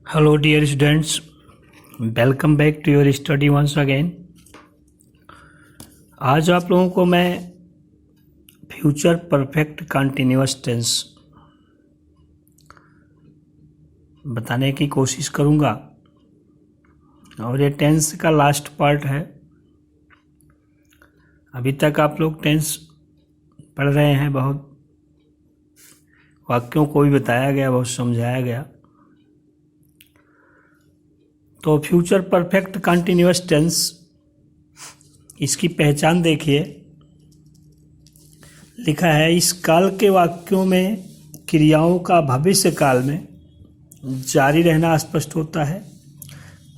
Hello dear students, welcome back to your study once again। आज आप लोगों को मैं फ्यूचर परफेक्ट कंटिन्यूअस टेंस बताने की कोशिश करूँगा और ये टेंस का लास्ट पार्ट है। अभी तक आप लोग टेंस पढ़ रहे हैं, बहुत वाक्यों को भी बताया गया, बहुत समझाया गया। तो फ्यूचर परफेक्ट कंटिन्यूअस टेंस, इसकी पहचान देखिए। लिखा है, इस काल के वाक्यों में क्रियाओं का भविष्य काल में जारी रहना स्पष्ट होता है,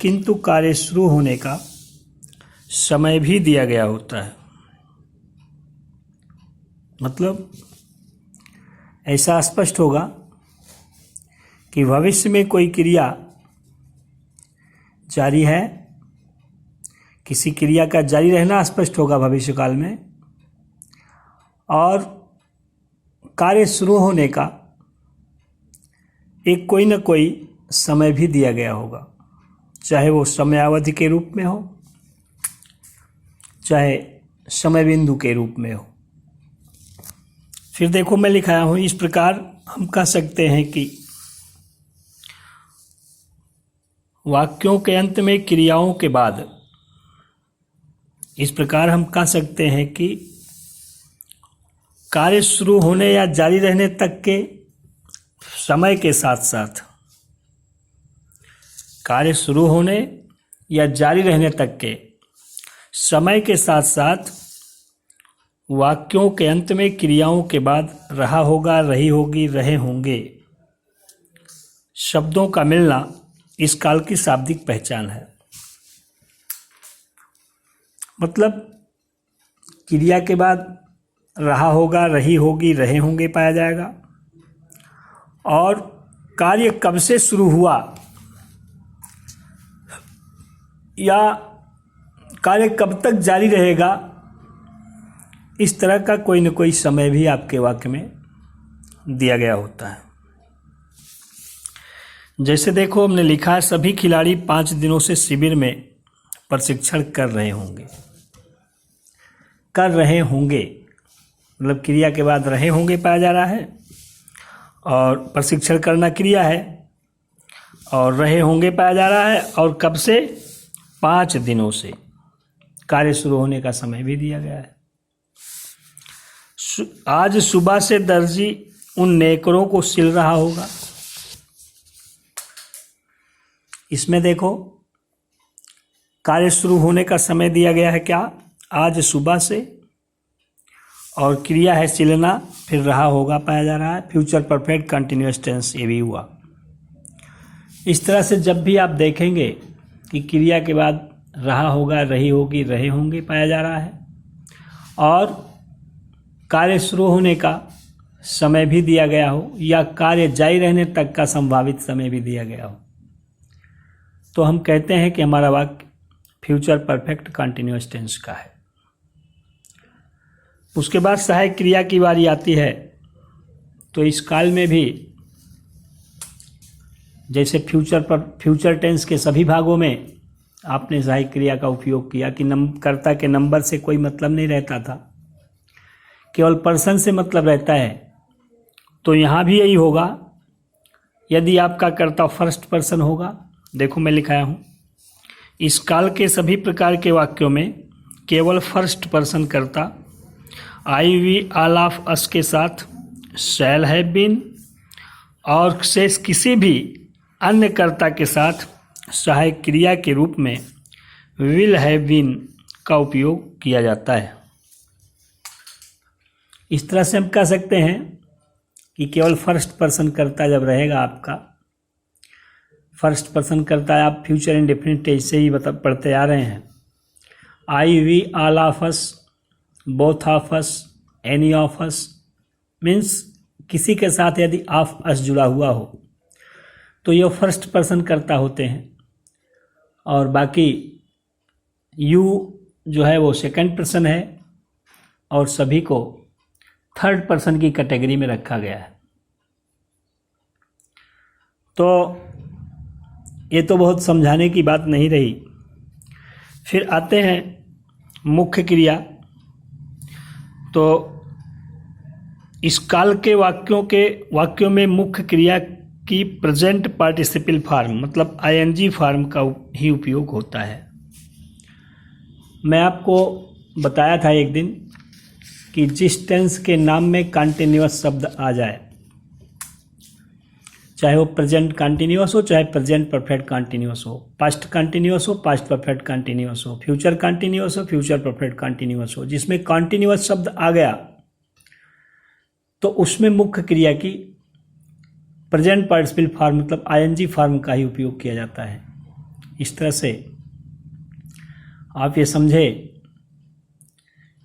किंतु कार्य शुरू होने का समय भी दिया गया होता है। मतलब ऐसा स्पष्ट होगा कि भविष्य में कोई क्रिया जारी है, किसी क्रिया का जारी रहना स्पष्ट होगा भविष्य काल में, और कार्य शुरू होने का एक कोई न कोई समय भी दिया गया होगा, चाहे वो समयावधि के रूप में हो, चाहे समय बिंदु के रूप में हो। फिर देखो मैं लिखाया हूँ, इस प्रकार हम कह सकते हैं कि वाक्यों के अंत में क्रियाओं के बाद, इस प्रकार हम कह सकते हैं कि कार्य शुरू होने या जारी रहने तक के समय के साथ साथ, कार्य शुरू होने या जारी रहने तक के समय के साथ साथ वाक्यों के अंत में क्रियाओं के बाद रहा होगा, रही होगी, रहे होंगे शब्दों का मिलना इस काल की शाब्दिक पहचान है। मतलब क्रिया के बाद रहा होगा, रही होगी, रहे होंगे पाया जाएगा, और कार्य कब से शुरू हुआ या कार्य कब तक जारी रहेगा, इस तरह का कोई न कोई समय भी आपके वाक्य में दिया गया होता है। जैसे देखो, हमने लिखा है, सभी खिलाड़ी 5 दिनों से शिविर में प्रशिक्षण कर रहे होंगे। मतलब क्रिया के बाद रहे होंगे पाया जा रहा है, और प्रशिक्षण करना क्रिया है, और रहे होंगे पाया जा रहा है, और कब से? 5 दिनों से। कार्य शुरू होने का समय भी दिया गया है। आज सुबह से दर्जी उन नेकरों को सिल रहा होगा। इसमें देखो, कार्य शुरू होने का समय दिया गया है क्या? आज सुबह से, और क्रिया है सिलना, फिर रहा होगा पाया जा रहा है। फ्यूचर परफेक्ट कंटिन्यूअस टेंस ये भी हुआ। इस तरह से जब भी आप देखेंगे कि क्रिया के बाद रहा होगा, रही होगी, रहे होंगे पाया जा रहा है, और कार्य शुरू होने का समय भी दिया गया हो, या कार्य जारी रहने तक का संभावित समय भी दिया गया हो, तो हम कहते हैं कि हमारा वाक्य फ्यूचर परफेक्ट कंटिन्यूअस टेंस का है। उसके बाद सहायक क्रिया की बारी आती है। तो इस काल में भी जैसे फ्यूचर टेंस के सभी भागों में आपने सहायक क्रिया का उपयोग किया कि कर्ता के नंबर से कोई मतलब नहीं रहता था, केवल पर्सन से मतलब रहता है। तो यहाँ भी यही होगा। यदि आपका कर्ता फर्स्ट पर्सन होगा, देखो मैं लिखाया हूँ, इस काल के सभी प्रकार के वाक्यों में केवल फर्स्ट पर्सन कर्ता आई, वी, ऑल ऑफ अस के साथ शैल हैव बीन, और शेष किसी भी अन्य कर्ता के साथ सहायक क्रिया के रूप में विल हैव बीन का उपयोग किया जाता है। इस तरह से हम कह सकते हैं कि केवल फर्स्ट पर्सन कर्ता जब रहेगा, आपका फर्स्ट पर्सन कर्ता है, आप फ्यूचर इंडेफिनिट टेंस से ही पढ़ते आ रहे हैं। I, we, all of us, both of us, any of us, means किसी के साथ यदि ऑफ अस जुड़ा हुआ हो तो ये फर्स्ट पर्सन कर्ता होते हैं, और बाकी यू जो है वो सेकंड पर्सन है, और सभी को थर्ड पर्सन की कैटेगरी में रखा गया है। तो ये तो बहुत समझाने की बात नहीं रही। फिर आते हैं मुख्य क्रिया। तो इस काल के वाक्यों में मुख्य क्रिया की प्रेजेंट पार्टिसिपल फॉर्म मतलब आईएनजी फॉर्म का ही उपयोग होता है। मैं आपको बताया था एक दिन कि जिस टेंस के नाम में कंटिन्यूअस शब्द आ जाए, चाहे वो प्रेजेंट कंटिन्यूअस हो चाहे प्रेजेंट परफेक्ट कंटिन्यूअस हो, पास्ट कंटिन्यूअस हो पास्ट परफेक्ट कंटिन्यूअस हो, फ्यूचर कंटिन्यूअस हो फ्यूचर परफेक्ट कंटिन्यूअस हो, जिसमें कंटिन्यूअस शब्द आ गया तो उसमें मुख्य क्रिया की प्रेजेंट पार्टिसिपल फॉर्म मतलब आईएनजी फॉर्म का ही उपयोग किया जाता है। इस तरह से आप ये समझे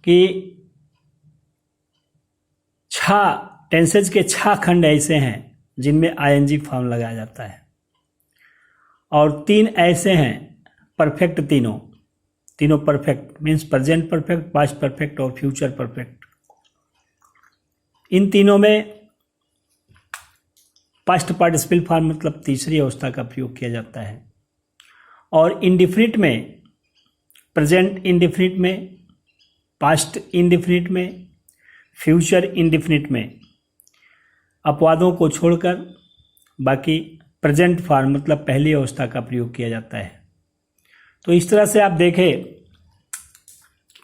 कि 6 टेंसेज के 6 खंड ऐसे हैं जिनमें आईएनजी फॉर्म लगाया जाता है और 3 ऐसे हैं परफेक्ट, तीनों perfect means present perfect, past perfect और फ्यूचर परफेक्ट। इन तीनों में पास्ट पार्टिसिपल फॉर्म मतलब तीसरी अवस्था का प्रयोग किया जाता है और इंडिफिनिट में, प्रेजेंट इंडिफिनिट में, पास्ट इंडिफिनिट में, फ्यूचर इंडिफिनिट में अपवादों को छोड़कर बाकी प्रेजेंट फॉर्म मतलब पहली अवस्था का प्रयोग किया जाता है। तो इस तरह से आप देखें,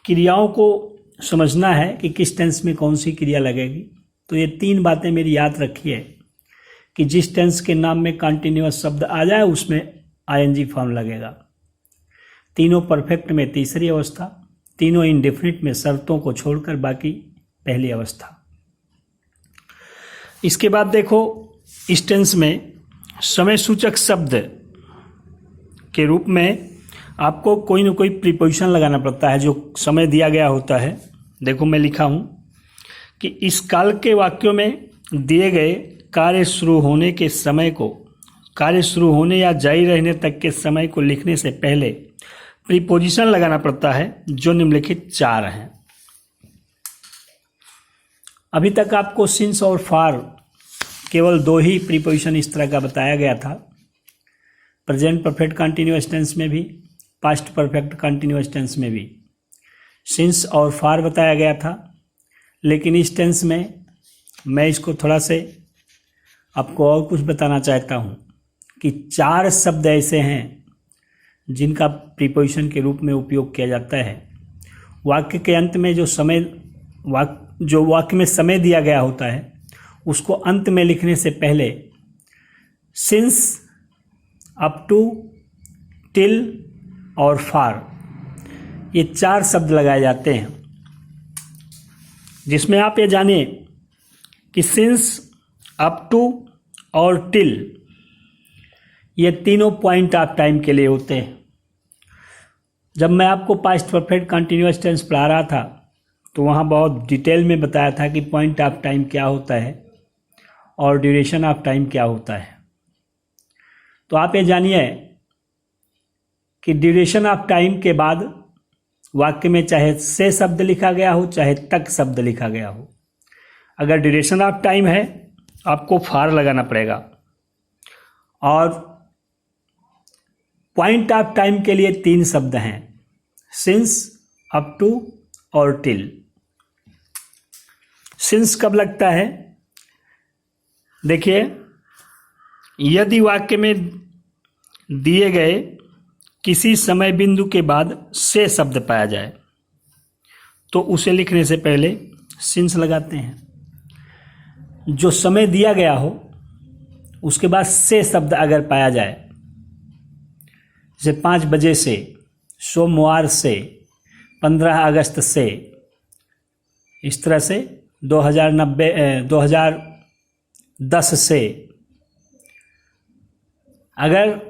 क्रियाओं को समझना है कि किस टेंस में कौन सी क्रिया लगेगी। तो ये 3 बातें मेरी याद रखिए कि जिस टेंस के नाम में कंटिन्यूअस शब्द आ जाए उसमें आईएनजी फॉर्म लगेगा, तीनों परफेक्ट में तीसरी अवस्था, तीनों इंडेफिनिट में शर्तों को छोड़कर बाकी पहली अवस्था। इसके बाद देखो, इस टेंस में समय सूचक शब्द के रूप में आपको कोई न कोई प्रीपोजिशन लगाना पड़ता है जो समय दिया गया होता है। देखो मैं लिखा हूं कि इस काल के वाक्यों में दिए गए कार्य शुरू होने के समय को, कार्य शुरू होने या जारी रहने तक के समय को लिखने से पहले प्रीपोजिशन लगाना पड़ता है जो निम्नलिखित 4 हैं। अभी तक आपको सिंस और फॉर केवल 2 ही प्रीपोजिशन इस तरह का बताया गया था, प्रेजेंट परफेक्ट कंटिन्यूअस टेंस में भी, पास्ट परफेक्ट कंटिन्यूअस टेंस में भी सिंस और फॉर बताया गया था। लेकिन इस टेंस में मैं इसको थोड़ा से आपको और कुछ बताना चाहता हूँ कि 4 शब्द ऐसे हैं जिनका प्रीपोजिशन के रूप में उपयोग किया जाता है। वाक्य के अंत में जो वाक्य में समय दिया गया होता है उसको अंत में लिखने से पहले सिंस, अप टू, टिल और फॉर, ये 4 शब्द लगाए जाते हैं, जिसमें आप ये जानिए कि सिंस, अप टू और टिल ये तीनों पॉइंट ऑफ टाइम के लिए होते हैं। जब मैं आपको पास्ट परफेक्ट कंटिन्यूअस टेंस पढ़ा रहा था तो वहाँ बहुत डिटेल में बताया था कि पॉइंट ऑफ टाइम क्या होता है और ड्यूरेशन ऑफ टाइम क्या होता है। तो आप ये जानिए कि ड्यूरेशन ऑफ टाइम के बाद वाक्य में चाहे से शब्द लिखा गया हो चाहे तक शब्द लिखा गया हो, अगर ड्यूरेशन ऑफ टाइम है आपको फॉर लगाना पड़ेगा और पॉइंट ऑफ टाइम के लिए 3 शब्द हैं, सिंस, अप टू और टिल। सिंस कब लगता है? देखिए, यदि वाक्य में दिए गए किसी समय बिंदु के बाद से शब्द पाया जाए तो उसे लिखने से पहले सिंस लगाते हैं। जो समय दिया गया हो उसके बाद से शब्द अगर पाया जाए, जैसे 5 बजे से, सोमवार से, 15 अगस्त से, इस तरह से 2010 से, अगर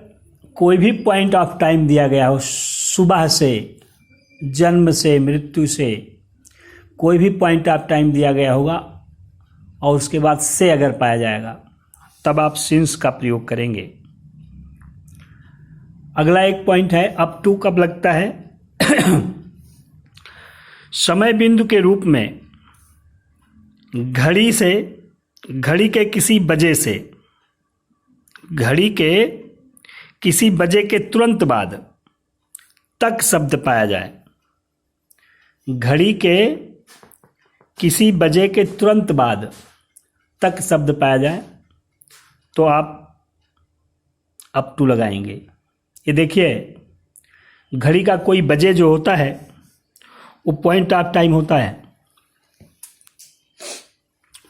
कोई भी पॉइंट ऑफ टाइम दिया गया हो, सुबह से, जन्म से, मृत्यु से, कोई भी पॉइंट ऑफ टाइम दिया गया होगा और उसके बाद से अगर पाया जाएगा तब आप सिंस का प्रयोग करेंगे। अगला एक पॉइंट है अप टू कब लगता है? समय बिंदु के रूप में घड़ी के किसी बजे से, घड़ी के किसी वजह के तुरंत बाद तक शब्द पाया जाए, घड़ी के किसी वजह के तुरंत बाद तक शब्द पाया जाए तो आप अप टू लगाएंगे। ये देखिए, घड़ी का कोई वजह जो होता है वो पॉइंट ऑफ टाइम होता है।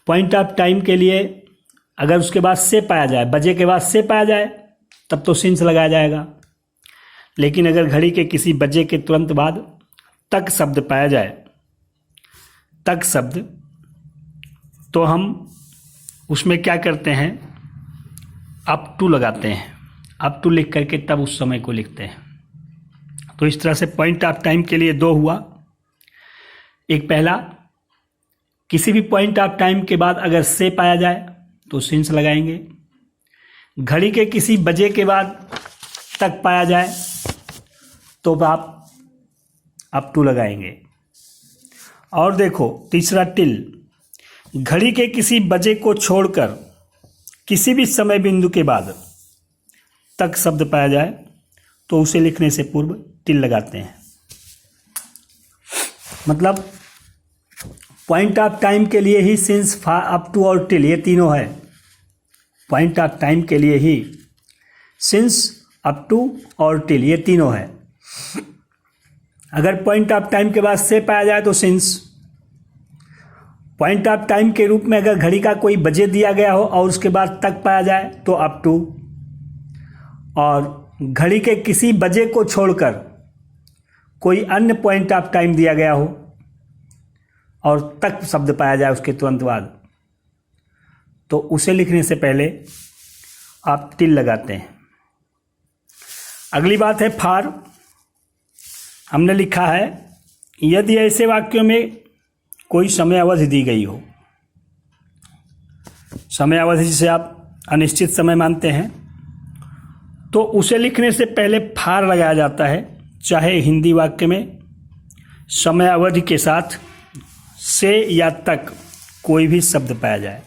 पॉइंट ऑफ टाइम के लिए अगर उसके बाद से पाया जाए, वजह के बाद से पाया जाए, तब तो सिंस लगाया जाएगा। लेकिन अगर घड़ी के किसी वजह के तुरंत बाद तक शब्द पाया जाए, तक शब्द, तो हम उसमें क्या करते हैं, अप टू लगाते हैं। अप टू लिख करके तब उस समय को लिखते हैं। तो इस तरह से पॉइंट ऑफ टाइम के लिए दो हुआ। एक पहला, किसी भी पॉइंट ऑफ टाइम के बाद अगर से पाया जाए तो सिंस लगाएंगे। घड़ी के किसी वजह के बाद तक पाया जाए तो आप अप टू लगाएंगे। और देखो तीसरा टिल, घड़ी के किसी वजह को छोड़कर किसी भी समय बिंदु के बाद तक शब्द पाया जाए तो उसे लिखने से पूर्व टिल लगाते हैं। मतलब पॉइंट ऑफ टाइम के लिए ही सिंस, अप टू और टिल, ये तीनों है। पॉइंट ऑफ टाइम के लिए ही सिंस, अप टू और टिल, ये तीनों है। अगर पॉइंट ऑफ टाइम के बाद से पाया जाए तो सिंस। पॉइंट ऑफ टाइम के रूप में अगर घड़ी का कोई वजह दिया गया हो और उसके बाद तक पाया जाए तो अप टू। और घड़ी के किसी वजह को छोड़कर कोई अन्य पॉइंट ऑफ टाइम दिया गया हो और तक शब्द पाया जाए उसके तुरंत बाद, तो उसे लिखने से पहले आप टिल लगाते हैं। अगली बात है फार। हमने लिखा है, यदि ऐसे वाक्यों में कोई समय अवधि दी गई हो, समय अवधि जिसे आप अनिश्चित समय मानते हैं, तो उसे लिखने से पहले फार लगाया जाता है, चाहे हिंदी वाक्य में समय अवधि के साथ से या तक कोई भी शब्द पाया जाए।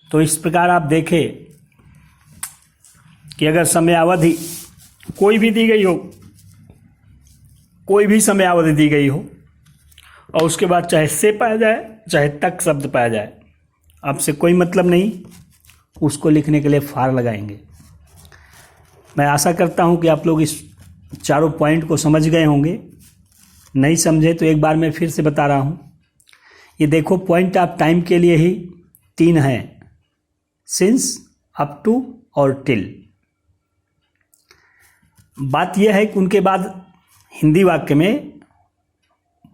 तो इस प्रकार आप देखें कि अगर समय अवधि कोई भी दी गई हो, कोई भी समय अवधि दी गई हो और उसके बाद चाहे से पाया जाए चाहे तक शब्द पाया जाए, आपसे कोई मतलब नहीं, उसको लिखने के लिए फार लगाएंगे। मैं आशा करता हूं कि आप लोग इस चारों पॉइंट को समझ गए होंगे। नहीं समझे तो एक बार मैं फिर से बता रहा हूं। ये देखो, पॉइंट ऑफ टाइम के लिए ही तीन हैं, सिंस, अप टू और टिल। बात यह है कि उनके बाद हिंदी वाक्य में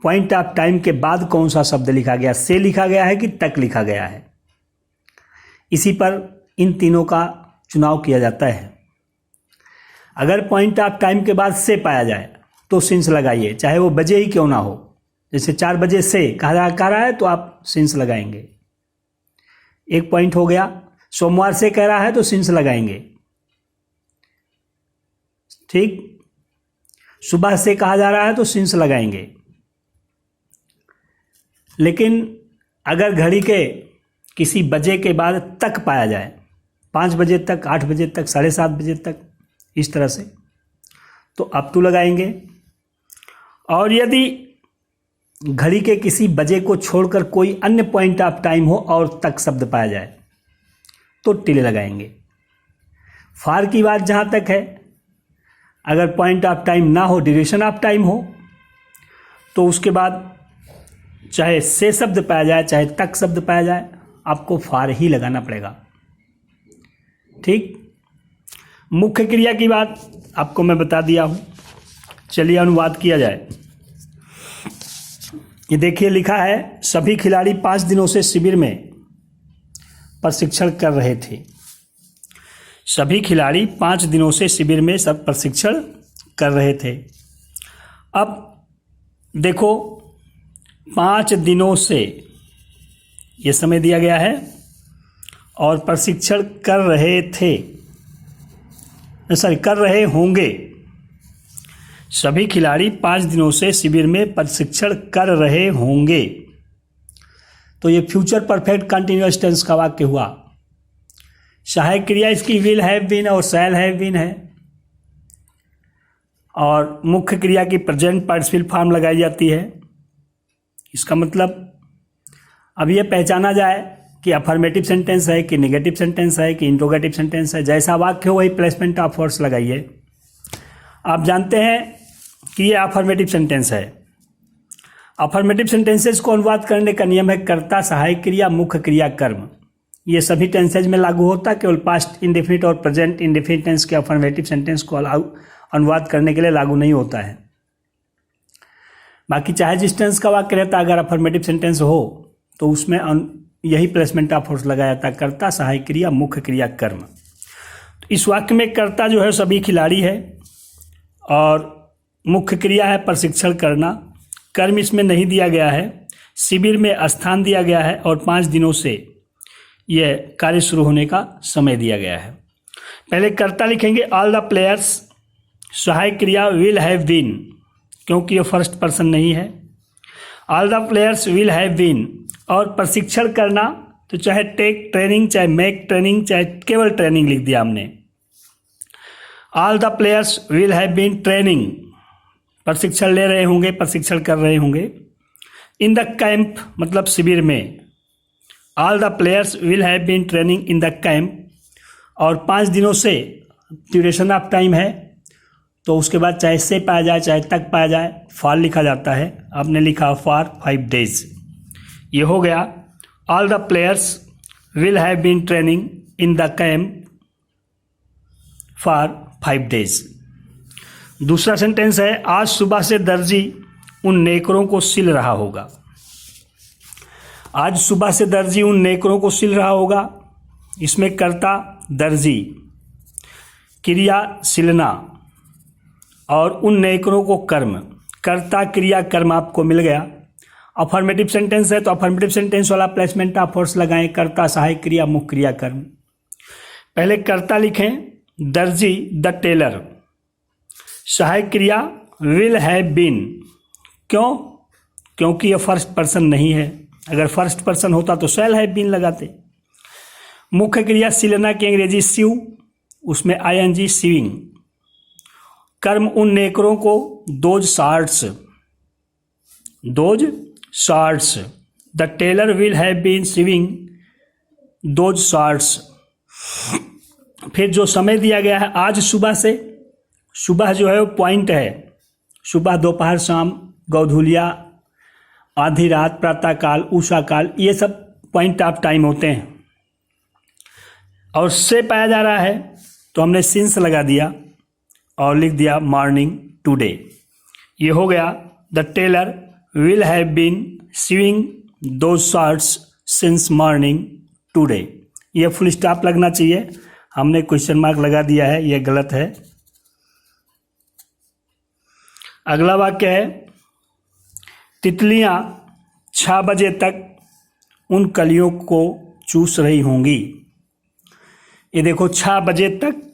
पॉइंट ऑफ टाइम के बाद कौन सा शब्द लिखा गया, से लिखा गया है कि तक लिखा गया है। इसी पर इन तीनों का चुनाव किया जाता है। अगर पॉइंट ऑफ टाइम के बाद से पाया जाए तो सिंस लगाइए, चाहे वो बजे ही क्यों ना हो। जैसे 4 बजे से कह रहा है तो आप सिंस लगाएंगे। एक पॉइंट हो गया। सोमवार से कह रहा है तो सिंस लगाएंगे। ठीक, सुबह से कहा जा रहा है तो सिंस लगाएंगे। लेकिन अगर घड़ी के किसी बजे के बाद तक पाया जाए, 5 बजे तक, 8 बजे तक, 7:30 बजे तक, इस तरह से, तो अप टू लगाएंगे। और यदि घड़ी के किसी बजे को छोड़कर कोई अन्य पॉइंट ऑफ टाइम हो और तक शब्द पाया जाए तो टिल लगाएंगे। फार की बात जहाँ तक है, अगर पॉइंट ऑफ टाइम ना हो, ड्यूरेशन ऑफ टाइम हो, तो उसके बाद चाहे से शब्द पाया जाए चाहे तक शब्द पाया जाए, आपको फार ही लगाना पड़ेगा। ठीक, मुख्य क्रिया की बात आपको मैं बता दिया हूं। चलिए अनुवाद किया जाए। ये देखिए, लिखा है, सभी खिलाड़ी 5 दिनों से शिविर में प्रशिक्षण कर रहे थे। सभी खिलाड़ी 5 दिनों से शिविर में सब प्रशिक्षण कर रहे थे। अब देखो, 5 दिनों से ये समय दिया गया है और प्रशिक्षण कर रहे थे, कर रहे होंगे। सभी खिलाड़ी 5 दिनों से शिविर में प्रशिक्षण कर रहे होंगे। तो ये फ्यूचर परफेक्ट कंटिन्यूअस टेंस का वाक्य हुआ। सहायक क्रिया इसकी विल हैव बीन और शैल हैव बीन है, और मुख्य क्रिया की प्रेजेंट पार्टिसिपल फॉर्म लगाई जाती है। इसका मतलब अब ये पहचाना जाए कि अफर्मेटिव सेंटेंस है कि नेगेटिव सेंटेंस है कि इंट्रोगेटिव सेंटेंस है। जैसा वाक्य हो वही प्लेसमेंट ऑफ वर्ड्स लगाइए। आप जानते हैं कि ये अफर्मेटिव सेंटेंस है। अफर्मेटिव सेंटेंसेस को अनुवाद करने का नियम है कर्ता, सहायक क्रिया, मुख्य क्रिया, कर्म। ये सभी टेंसेज में लागू होता है, केवल पास्ट इंडेफिनिट और प्रेजेंट इंडेफिनिट टेंस के अफर्मेटिव सेंटेंस को अनुवाद करने के लिए लागू नहीं होता है। बाकी चाहे जिस टेंस का वाक्य रहता, अगर अफर्मेटिव सेंटेंस हो तो उसमें यही प्लेसमेंट ऑफ फोर्स लगाया जाता है, कर्ता, सहायक क्रिया, मुख्य क्रिया, कर्म। तो इस वाक्य में कर्ता जो है सभी खिलाड़ी है, और मुख्य क्रिया है प्रशिक्षण करना। कर्म इसमें नहीं दिया गया है, शिविर में स्थान दिया गया है, और 5 दिनों से यह कार्य शुरू होने का समय दिया गया है। पहले कर्ता लिखेंगे ऑल द प्लेयर्स, सहायक क्रिया विल हैव बीन, क्योंकि ये फर्स्ट पर्सन नहीं है। All the players will have been, और प्रशिक्षण करना तो चाहे टेक ट्रेनिंग, चाहे मेक ट्रेनिंग, चाहे केवल ट्रेनिंग लिख दिया हमने। All the players will have been training, प्रशिक्षण ले रहे होंगे, प्रशिक्षण कर रहे होंगे। इन द कैंप मतलब शिविर में, all the players will have been training in the camp, और 5 दिनों से ड्यूरेशन ऑफ टाइम है, तो उसके बाद चाहे से पाया जाए चाहे तक पाया जाए, फॉर लिखा जाता है। आपने लिखा फॉर 5 days। ये हो गया all the players will have been training in the camp for 5 days। दूसरा सेंटेंस है आज सुबह से दर्जी उन नेकरों को सिल रहा होगा। आज सुबह से दर्जी उन नेकरों को सिल रहा होगा। इसमें कर्ता दर्जी, क्रिया सिलना, और उन नेकरों को कर्म। कर्ता क्रिया कर्म आपको मिल गया। अफर्मेटिव सेंटेंस है तो अफर्मेटिव सेंटेंस वाला प्लेसमेंट ऑफ फोर्स लगाएं, कर्ता, सहायक क्रिया, मुख्य क्रिया, कर्म। पहले कर्ता लिखें दर्जी द टेलर, सहायक क्रिया विल हैव बीन। क्यों? क्योंकि यह फर्स्ट पर्सन नहीं है। अगर फर्स्ट पर्सन होता तो शैल हैव बीन लगाते। मुख्य क्रिया सिलना की अंग्रेजी सीव, उसमें ing सीविंग। कर्म उन नेकरों को those shorts, the tailor will have been sewing those shorts. फिर जो समय दिया गया है आज सुबह से, सुबह जो है वो पॉइंट है, सुबह, दोपहर, शाम, गौधूलिया, आधी रात, प्रातःकाल, उषा काल, ये सब पॉइंट ऑफ टाइम होते हैं। और से पाया जा रहा है तो हमने सिंस लगा दिया और लिख दिया मॉर्निंग टुडे। ये हो गया the tailor will have been sewing those shirts since morning today. ये फुल स्टॉप लगना चाहिए, हमने क्वेश्चन मार्क लगा दिया है, ये गलत है। अगला वाक्य है तितलियां 6 बजे तक उन कलियों को चूस रही होंगी। ये देखो 6 बजे तक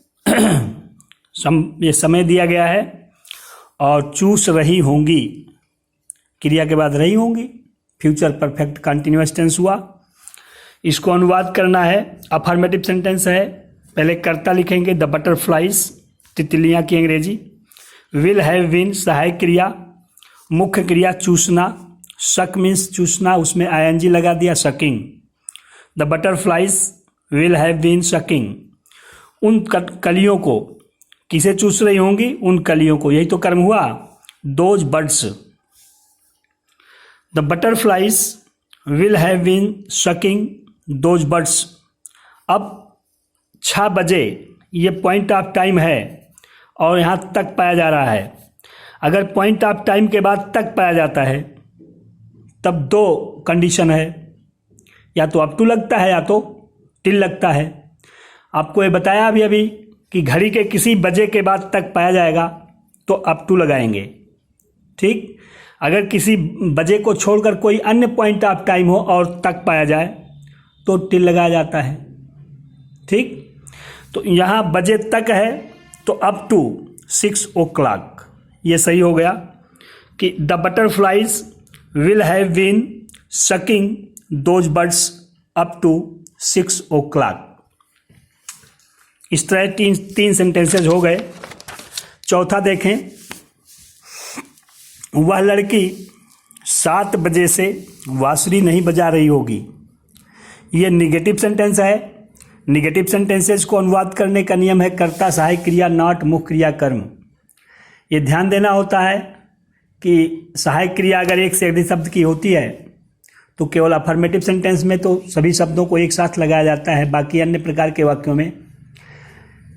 ये समय दिया गया है, और चूस रही होंगी क्रिया के बाद रही होंगी, फ्यूचर परफेक्ट कंटिन्यूअस टेंस हुआ। इसको अनुवाद करना है, अफर्मेटिव सेंटेंस है। पहले कर्ता लिखेंगे द बटरफ्लाइज, तितलियां की अंग्रेजी। विल हैव बीन सहायक क्रिया, मुख्य क्रिया चूसना, शक मीन्स चूसना, उसमें ing लगा दिया, shaking. The butterflies will have been shaking, उन कलियों को, किसे चूस रही होंगी? उन कलियों को, यही तो कर्म हुआ। Those birds, the butterflies will have been shaking those birds. अब 6 बजे ये पॉइंट ऑफ टाइम है और यहाँ तक पाया जा रहा है। अगर पॉइंट ऑफ टाइम के बाद तक पाया जाता है तब 2 कंडीशन है, या तो अप टू लगता है या तो टिल लगता है। आपको ये बताया अभी कि घड़ी के किसी बजे के बाद तक पाया जाएगा तो अप टू लगाएंगे, ठीक। अगर किसी बजे को छोड़कर कोई अन्य पॉइंट ऑफ टाइम हो और तक पाया जाए तो टिल लगाया जाता है, ठीक। तो यहाँ बजे तक है तो अप टू 6 o'clock, ये सही हो गया कि the butterflies will have been sucking those birds up to 6 o'clock। इस तरह तीन सेंटेंसेज हो गए। चौथा देखें, वह लड़की 7 बजे से बांसुरी नहीं बजा रही होगी। ये निगेटिव सेंटेंस है। निगेटिव सेंटेंसेस को अनुवाद करने का नियम है कर्ता सहायक क्रिया नॉट मुख्य क्रिया कर्म। ये ध्यान देना होता है कि सहायक क्रिया अगर एक से अधिक शब्द की होती है तो केवल अफर्मेटिव सेंटेंस में तो सभी शब्दों को एक साथ लगाया जाता है, बाकी अन्य प्रकार के वाक्यों में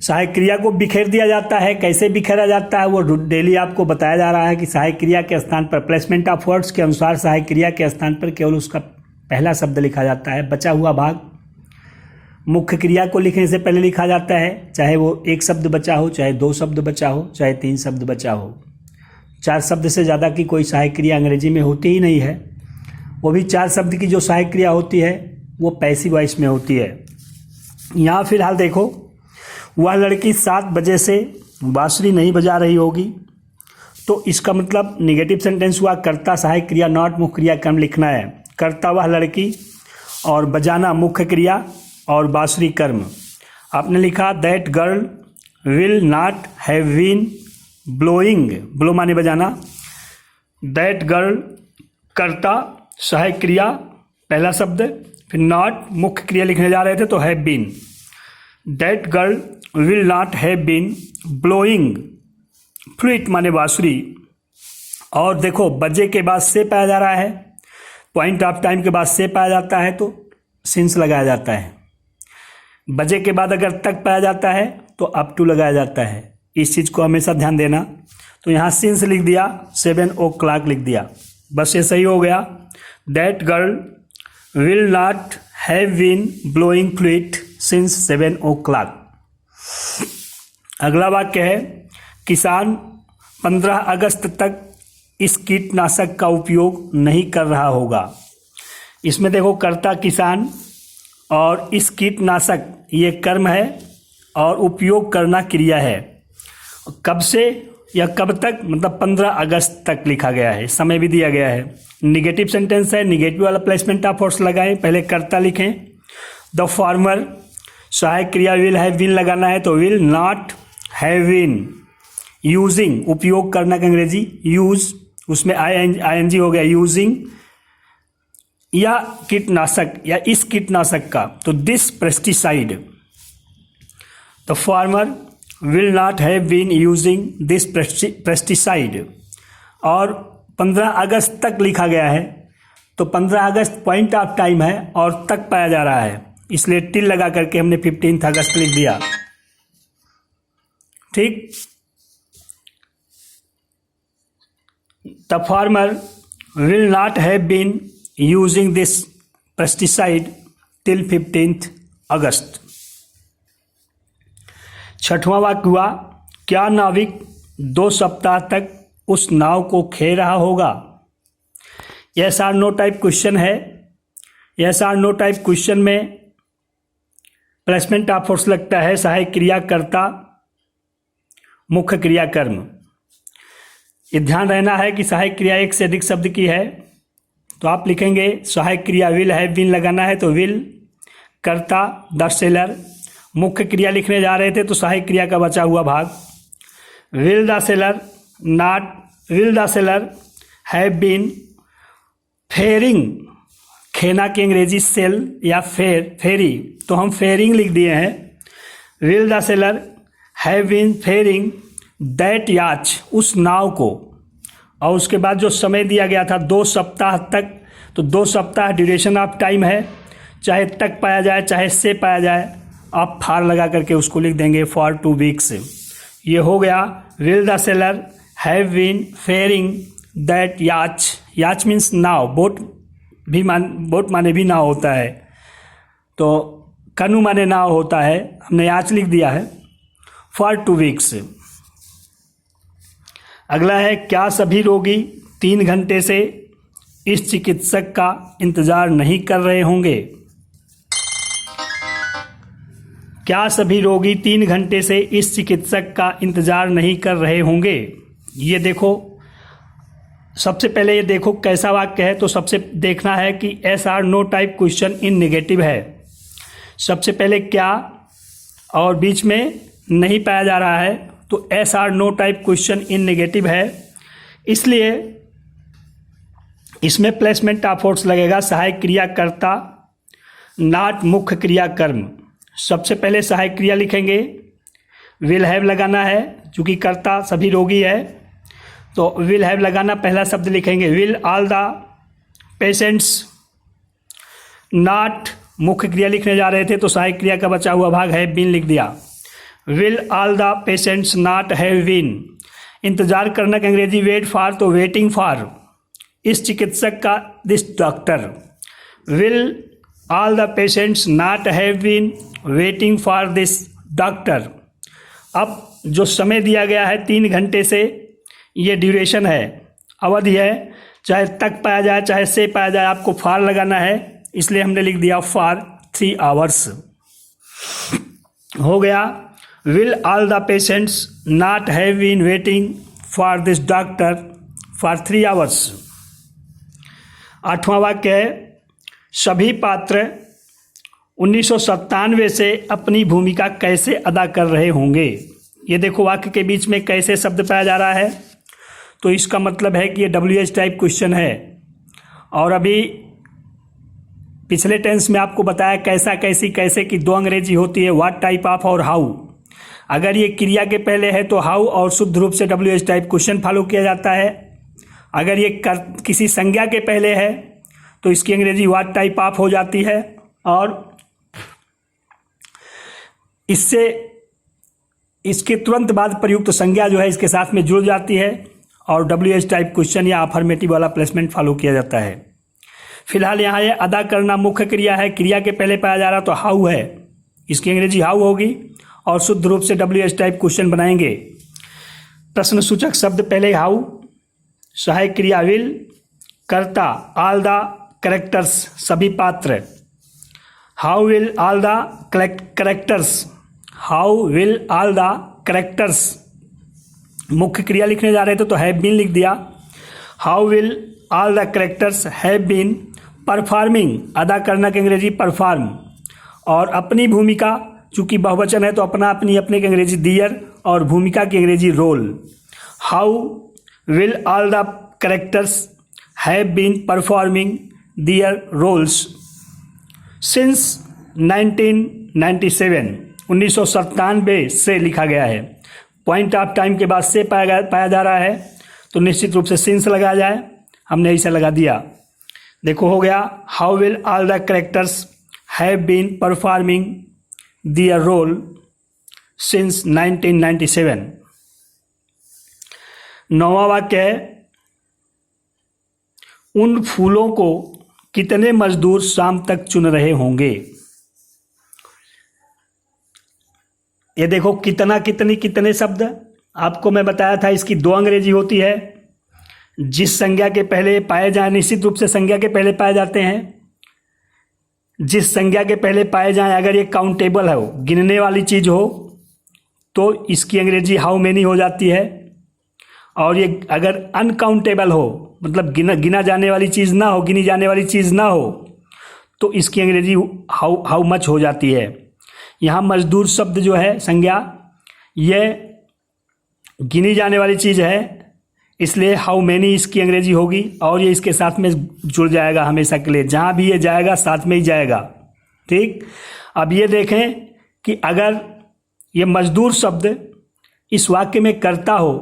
सहायक क्रिया को बिखेर दिया जाता है। कैसे बिखेरा जाता है वो डेली आपको बताया जा रहा है कि सहायक क्रिया के स्थान पर प्लेसमेंट ऑफ वर्ड्स के अनुसार सहायक क्रिया के स्थान पर केवल उसका पहला शब्द लिखा जाता है। बचा हुआ भाग मुख्य क्रिया को लिखने से पहले लिखा जाता है, चाहे वो एक शब्द बचा हो, चाहे 2 शब्द बचा हो, चाहे 3 शब्द बचा हो। 4 शब्द से ज़्यादा की कोई सहायक क्रिया अंग्रेजी में होती ही नहीं है। वो भी 4 शब्द की जो सहायक क्रिया होती है वो पैसिव वॉइस में होती है। यहाँ फिलहाल देखो, वह लड़की 7 बजे से बांसुरी नहीं बजा रही होगी, तो इसका मतलब निगेटिव सेंटेंस हुआ कर्ता सहायक क्रिया नॉट मुख्य क्रिया कर्म लिखना है। कर्ता वह लड़की और बजाना मुख्य क्रिया और बांसुरी कर्म। आपने लिखा that girl will not have been blowing, blow माने बजाना। दैट गर्ल कर्ता सहायक क्रिया पहला शब्द, फिर नॉट मुख्य क्रिया लिखने जा रहे थे तो have been. That girl will not have been blowing flute माने बांसुरी। और देखो बजे के बाद से पाया जा रहा है, पॉइंट ऑफ टाइम के बाद से पाया जाता है तो सिंस लगाया जाता है। बजे के बाद अगर तक पाया जाता है तो अप टू लगाया जाता है। इस चीज़ को हमेशा ध्यान देना। तो यहाँ सिंस लिख दिया, 7 o'clock लिख दिया, बस ये सही हो गया। That girl will not have been blowing flute since 7 o'clock। अगला वाक्य है किसान 15 अगस्त तक इस कीटनाशक का उपयोग नहीं कर रहा होगा। इसमें देखो कर्ता किसान और इस कीटनाशक ये कर्म है और उपयोग करना क्रिया है। कब से या कब तक, मतलब 15 अगस्त तक लिखा गया है, समय भी दिया गया है। निगेटिव सेंटेंस है, निगेटिव वाला प्लेसमेंट ऑफ वर्ड्स लगाएं। पहले कर्ता लिखें, द फार्मर, सहायक क्रिया विल हैव बीन लगाना है तो will not have been using, उपयोग करना का अंग्रेजी यूज, उसमें आई हो गया यूजिंग, या कीटनाशक या इस कीटनाशक का तो this pesticide. The farmer will not have been using this pesticide. और 15 अगस्त तक लिखा गया है तो 15 अगस्त पॉइंट ऑफ टाइम है और तक पाया जा रहा है, इसलिए टिल लगा करके हमने 15 अगस्त लिख दिया। ठीक। The farmer will not have been using this pesticide till 15 August. छठवां वाक्य हुआ क्या नाविक 2 सप्ताह तक उस नाव को खेल रहा होगा। Yes or no type question है। Yes or no type question में प्लेसमेंट ऑफ फोर्स लगता है सहायक क्रिया कर्ता मुख्य क्रिया कर्म। ये ध्यान रहना है कि सहायक क्रिया एक से अधिक शब्द की है तो आप लिखेंगे सहायक क्रिया विल हैव बीन लगाना है तो विल, कर्ता द सेलर। मुख्य क्रिया लिखने जा रहे थे तो सहायक क्रिया का बचा हुआ भाग will the sailor, not will the sailor have been faring, खेना की अंग्रेजी सेल या फेरी, तो हम फेयरिंग लिख दिए हैं। Will the sailor have been ferrying that yacht, उस नाव को। और उसके बाद जो समय दिया गया था 2 सप्ताह तक, तो 2 सप्ताह ड्यूरेशन ऑफ टाइम है, चाहे तक पाया जाए चाहे से पाया जाए, आप फार लगा करके उसको लिख देंगे फॉर 2 वीक्स। ये हो गया will the sailor have been ferrying that yacht. Yacht means now, boat माने भी नाव होता है, तो कनु माने नाव होता है, हमने याच लिख दिया है फॉर 2 वीक्स। अगला है क्या सभी रोगी 3 घंटे से इस चिकित्सक का इंतजार नहीं कर रहे होंगे। क्या सभी रोगी 3 घंटे से इस चिकित्सक का इंतजार नहीं कर रहे होंगे। ये देखो, सबसे पहले ये देखो कैसा वाक्य है, तो सबसे देखना है कि yes or no type question in negative है। सबसे पहले क्या और बीच में नहीं पाया जा रहा है, तो yes or no type question in negative है, इसलिए इसमें प्लेसमेंट ऑफ फोर्स लगेगा सहायक क्रिया कर्ता नॉट मुख्य क्रिया कर्म। सबसे पहले सहायक क्रिया लिखेंगे, विल हैव लगाना है, चूँकि कर्ता सभी रोगी है तो विल हैव लगाना, पहला शब्द लिखेंगे will all the patients. Not मुख्य क्रिया लिखने जा रहे थे तो सहायक क्रिया का बचा हुआ भाग हैव बीन लिख दिया। Will all the patients not have been. इंतजार करना का अंग्रेजी वेट फॉर, तो वेटिंग फॉर इस चिकित्सक का, this doctor. Will all the patients not have been waiting for this doctor. अब जो समय दिया गया है 3 घंटे से, ये ड्यूरेशन है, अवधि है, चाहे तक पाया जाए चाहे से पाया जाए, आपको फॉर लगाना है, इसलिए हमने लिख दिया फॉर 3 आवर्स। हो गया, will all the patients not have been waiting for this doctor for 3 hours. 8वां वाक्य है, सभी पात्र 1997 से अपनी भूमिका कैसे अदा कर रहे होंगे। ये देखो वाक्य के बीच में कैसे शब्द पाया जा रहा है, तो इसका मतलब है कि ये WH टाइप क्वेश्चन है। और अभी पिछले टेंस में आपको बताया कैसा, कैसी, कैसे की 2 अंग्रेजी होती है, व्हाट टाइप ऑफ और हाउ। अगर ये क्रिया के पहले है तो हाउ और शुद्ध रूप से WH टाइप क्वेश्चन फॉलो किया जाता है। अगर ये किसी संज्ञा के पहले है तो इसकी अंग्रेजी व्हाट टाइप ऑफ हो जाती है, और इससे इसके तुरंत बाद प्रयुक्त संज्ञा जो है इसके साथ में जुड़ जाती है और WH टाइप क्वेश्चन या अफर्मेटिव वाला प्लेसमेंट फॉलो किया जाता है। फिलहाल यहाँ ये अदा करना मुख्य क्रिया है, क्रिया के पहले पाया जा रहा तो हाउ है, इसकी अंग्रेजी हाउ होगी और शुद्ध रूप से WH टाइप क्वेश्चन बनाएंगे। प्रश्न सूचक शब्द पहले हाउ, सहायक क्रिया विल, कर्ता ऑल द कैरेक्टर्स सभी पात्र। How will all the characters, how will all the characters. मुख्य क्रिया लिखने जा रहे थे तो हैव बीन लिख दिया। How will all the characters have been performing, अदा करना की अंग्रेजी परफॉर्म, और अपनी भूमिका, चूंकि बहुवचन है तो अपना, अपनी, अपने की अंग्रेजी दियर, और भूमिका की अंग्रेजी role. How will all the characters have been performing their roles since 1997, 1997 से लिखा गया है। पॉइंट ऑफ टाइम के बाद से पाया जा रहा है तो निश्चित रूप से सिंस लगाया जाए, हमने ऐसा लगा दिया। देखो हो गया, how will all the characters have been performing their role since 1997। 9वां वाक्य है, उन फूलों को कितने मजदूर शाम तक चुन रहे होंगे। ये देखो कितना, कितनी, कितने शब्द आपको मैं बताया था, इसकी 2 अंग्रेजी होती है। जिस संज्ञा के पहले पाए जाए, निश्चित रूप से संज्ञा के पहले पाए जाते हैं, जिस संज्ञा के पहले पाए जाए, अगर ये काउंटेबल है, गिनने वाली चीज हो, तो इसकी अंग्रेजी हाउ मेनी हो जाती है। और ये अगर अनकाउंटेबल हो, मतलब गिना जाने वाली चीज ना हो, गिनी जाने वाली चीज ना हो, तो इसकी अंग्रेजी हाउ मच हो जाती है। यहाँ मजदूर शब्द जो है संज्ञा, ये गिनी जाने वाली चीज है, इसलिए हाउ मेनी इसकी अंग्रेजी होगी और ये इसके साथ में जुड़ जाएगा हमेशा के लिए, जहाँ भी ये जाएगा साथ में ही जाएगा। ठीक, अब ये देखें कि अगर ये मजदूर शब्द इस वाक्य में करता हो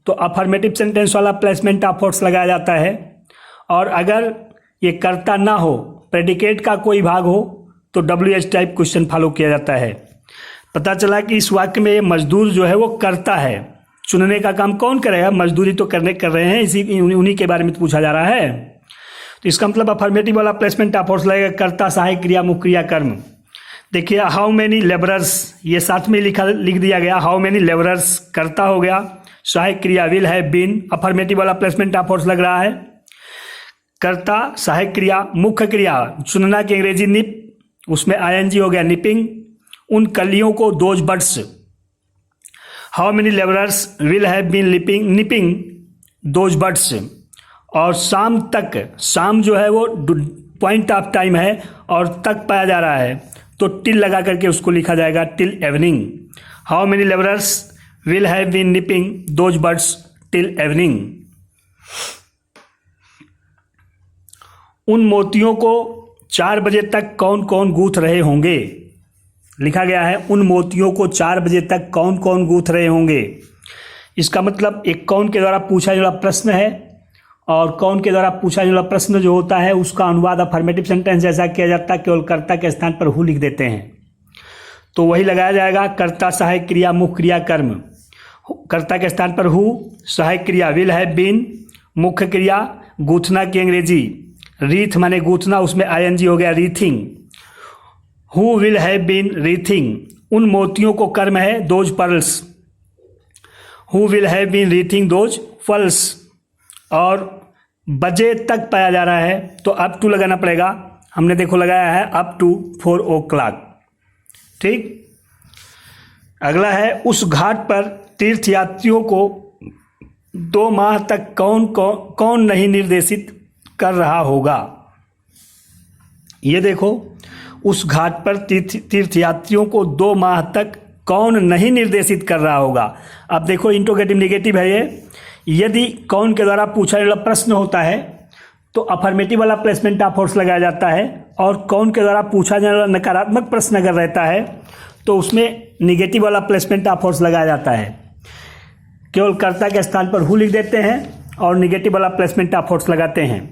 तो अफर्मेटिव सेंटेंस वाला प्लेसमेंट ऑफ फोर्स लगाया जाता है, और अगर ये करता ना हो, प्रेडिकेट का कोई भाग हो, तो WH टाइप क्वेश्चन फॉलो किया जाता है। पता चला कि इस वाक्य में ये मजदूर जो है वो करता है, चुनने का काम कौन करेगा, मजदूरी तो कर रहे हैं, इसी उन्हीं के बारे में पूछा जा रहा है। तो इसका मतलब अफर्मेटिव वाला प्लेसमेंट ऑफ फोर्स लगेगा कर्ता, सहायक क्रिया, मुख्य क्रिया, कर्म। देखिए हाउ मेनी लेबरर्स, ये साथ में लिख दिया गया, हाउ मेनी लेबरर्स कर्ता हो गया, सहायक क्रिया विल हैव बीन, अफर्मेटिव वाला प्लेसमेंट ऑफ फोर्स लग रहा है, कर्ता, सहायक क्रिया, मुख्य क्रिया, चुनना की अंग्रेजी निप, उसमें ING हो गया निपिंग, उन कलियों को, those birds. How many labourers will have been nipping those birds. और शाम तक, शाम जो है वो पॉइंट ऑफ टाइम है और तक पाया जा रहा है, तो टिल लगा करके उसको लिखा जाएगा till evening. How many labourers will have been nipping those birds till evening. उन मोतियों को 4 बजे तक कौन कौन गूंथ रहे होंगे। लिखा गया है उन मोतियों को 4 बजे तक कौन कौन गूंथ रहे होंगे। इसका मतलब एक कौन के द्वारा पूछा जाने वाला प्रश्न है, और कौन के द्वारा पूछा जाने वाला प्रश्न जो होता है उसका अनुवाद अफर्मेटिव सेंटेंस जैसा किया जाता है, केवल कर्ता के स्थान पर हु लिख देते हैं। तो वही लगाया जाएगा, कर्ता सहायक क्रिया मुख्य क्रिया कर्म। कर्ता के स्थान पर हु, सहायक क्रिया विल हैव बीन, मुख्य क्रिया गूंथना की अंग्रेजी रीथ माने गूंथना, उसमें आईएनजी हो गया wreathing. Who will have been wreathing. उन मोतियों को कर्म है those pearls. Who will have been wreathing those pearls. और बजे तक पाया जा रहा है तो अप टू लगाना पड़ेगा। हमने देखो लगाया है अप टू 4 o'clock। ठीक। अगला है उस घाट पर तीर्थयात्रियों को 2 माह तक कौन नहीं निर्देशित कर रहा होगा। ये देखो उस घाट पर तीर्थयात्रियों को 2 माह तक कौन नहीं निर्देशित कर रहा होगा। अब देखो इंट्रोगेटिव नेगेटिव है ये। यदि कौन के द्वारा पूछा गया प्रश्न होता है तो अफर्मेटिव वाला प्लेसमेंट ऑफ फोर्स लगाया जाता है, और कौन के द्वारा पूछा जाने वाला नकारात्मक प्रश्न अगर रहता है तो उसमें निगेटिव वाला प्लेसमेंट ऑफ फोर्स लगाया जाता है। केवल कर्ता के स्थान पर हु लिख देते हैं और निगेटिव वाला प्लेसमेंट ऑफ फोर्स लगाते हैं।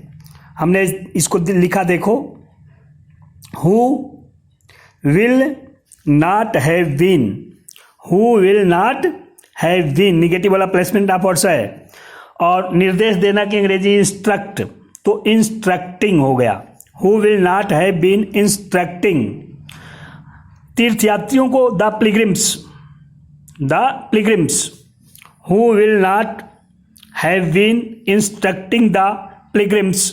हमने इसको लिखा देखो, who will not have been. Who will not have been negative वाला प्लेसमेंट ऑफ फोर्स है, और निर्देश देना की अंग्रेजी इंस्ट्रक्ट, तो इंस्ट्रक्टिंग हो गया। Who will not have been instructing. तीर्थयात्रियों को the pilgrims. Who will not have been instructing the pilgrims.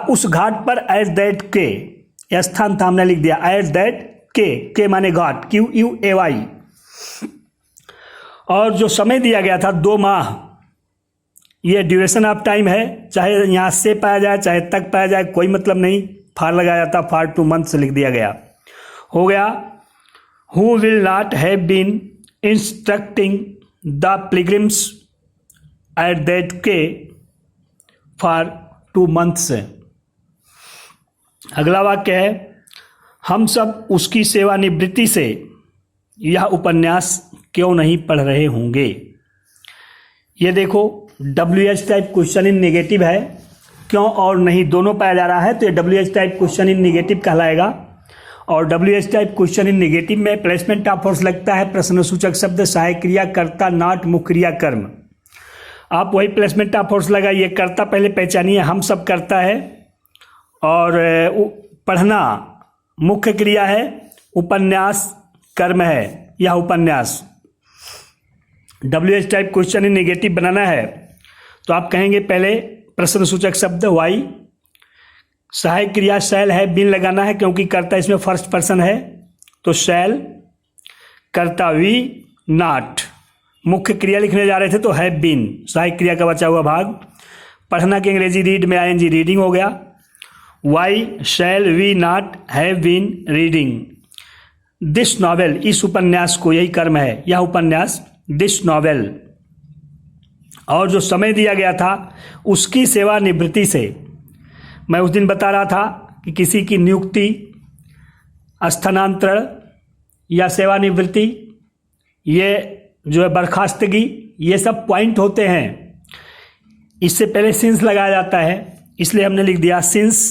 उस घाट पर एट दैट के स्थान था, हमने लिख दिया एट दैट के माने घाट, QUAY। और जो समय दिया गया था 2 माह, ये ड्यूरेशन ऑफ टाइम है, चाहे यहाँ से पाया जाए चाहे तक पाया जाए कोई मतलब नहीं, फार लगाया जाता, फार टू मंथ से लिख दिया गया। हो गया who will not have been instructing the pilgrims at that के फॉर 2 months। अगला वाक्य है हम सब उसकी सेवानिवृत्ति से यह उपन्यास क्यों नहीं पढ़ रहे होंगे। ये देखो WH type question in negative है, क्यों और नहीं दोनों पाया जा रहा है, तो ये WH type question in negative कहलाएगा। और WH type question in negative में प्लेसमेंट ऑफ फोर्स लगता है प्रश्नसूचक शब्द, सहायक क्रिया, कर्ता, नॉट, मुख्य क्रिया, कर्म। आप वही प्लेसमेंट ऑफ फोर्स लगाइए। कर्ता पहले पहचानिए, हम सब करता है, और पढ़ना मुख्य क्रिया है, उपन्यास कर्म है, यह उपन्यास। WH type question in negative बनाना है तो आप कहेंगे पहले प्रश्नसूचक शब्द वाई, सहायक क्रिया शैल है, बिन लगाना है क्योंकि कर्ता इसमें फर्स्ट पर्सन है, तो शैल, कर्ता वी, नॉट। मुख्य क्रिया लिखने जा रहे थे तो हैव बीन, सहायक क्रिया का बचा हुआ भाग। पढ़ना की अंग्रेजी रीड में ING रीडिंग हो गया। Why shall we not have been reading this novel, इस उपन्यास को, यही कर्म है, यह उपन्यास, दिस नॉवेल। और जो समय दिया गया था उसकी सेवानिवृत्ति से, मैं उस दिन बता रहा था कि किसी की नियुक्ति, स्थानांतरण या सेवानिवृत्ति, ये जो है बर्खास्तगी, ये सब पॉइंट होते हैं। इससे पहले सिंस लगाया जाता है, इसलिए हमने लिख दिया सिंस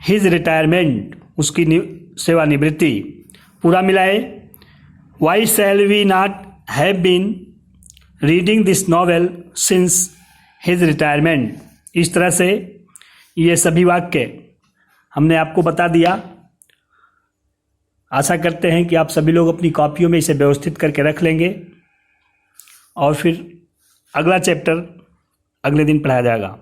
हिज रिटायरमेंट, उसकी सेवानिवृत्ति। पूरा मिलाए, why shall we not have been reading this novel since his retirement. इस तरह से ये सभी वाक्य हमने आपको बता दिया। आशा करते हैं कि आप सभी लोग अपनी कॉपियों में इसे व्यवस्थित करके रख लेंगे, और फिर अगला चैप्टर अगले दिन पढ़ाया जाएगा।